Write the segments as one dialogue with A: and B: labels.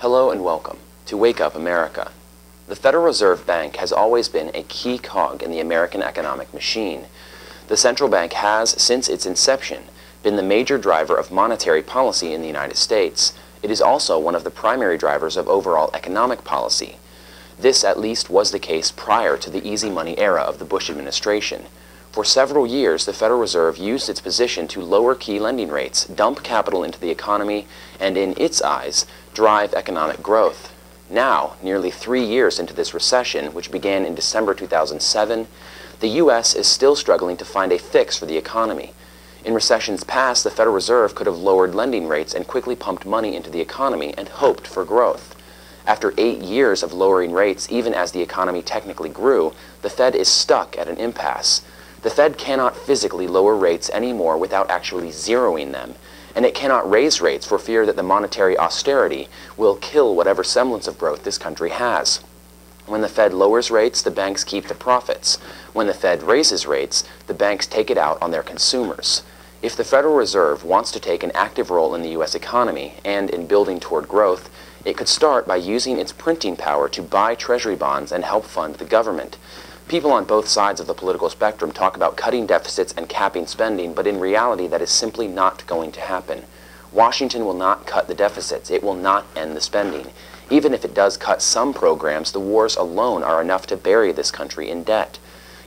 A: Hello and welcome to Wake Up America. The Federal Reserve Bank has always been a key cog in the American economic machine. The central bank has, since its inception, been the major driver of monetary policy in the United States. It is also one of the primary drivers of overall economic policy. This at least was the case prior to the easy money era of the Bush administration. For several years, the Federal Reserve used its position to lower key lending rates, dump capital into the economy, and in its eyes, drive economic growth. Now, nearly 3 years into this recession, which began in December 2007, the U.S. is still struggling to find a fix for the economy. In recessions past, the Federal Reserve could have lowered lending rates and quickly pumped money into the economy and hoped for growth. After 8 years of lowering rates, even as the economy technically grew, the Fed is stuck at an impasse. The Fed cannot physically lower rates anymore without actually zeroing them, and it cannot raise rates for fear that the monetary austerity will kill whatever semblance of growth this country has. When the Fed lowers rates, the banks keep the profits. When the Fed raises rates, the banks take it out on their consumers. If the Federal Reserve wants to take an active role in the U.S. economy and in building toward growth, it could start by using its printing power to buy Treasury bonds and help fund the government. People on both sides of the political spectrum talk about cutting deficits and capping spending, but in reality that is simply not going to happen. Washington will not cut the deficits. It will not end the spending. Even if it does cut some programs, the wars alone are enough to bury this country in debt.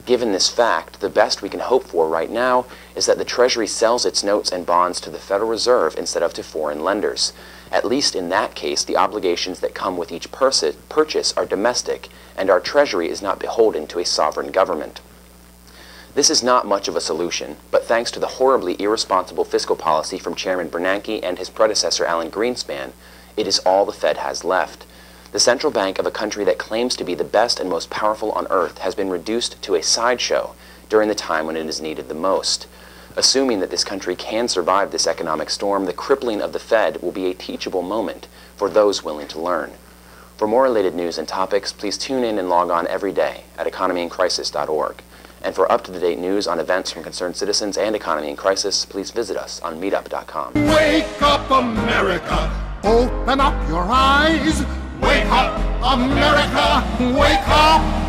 A: Given this fact, the best we can hope for right now is that the Treasury sells its notes and bonds to the Federal Reserve instead of to foreign lenders. At least in that case, the obligations that come with each purchase are domestic, and our Treasury is not beholden to a sovereign government. This is not much of a solution, but thanks to the horribly irresponsible fiscal policy from Chairman Bernanke and his predecessor Alan Greenspan, it is all the Fed has left. The central bank of a country that claims to be the best and most powerful on earth has been reduced to a sideshow during the time when it is needed the most. Assuming that this country can survive this economic storm, the crippling of the Fed will be a teachable moment for those willing to learn. For more related news and topics, please tune in and log on every day at economyincrisis.org. And for up-to-the-date news on events from concerned citizens and economy in crisis, please visit us on meetup.com.
B: Wake up, America! Open up your eyes! Wake up, America! Wake up!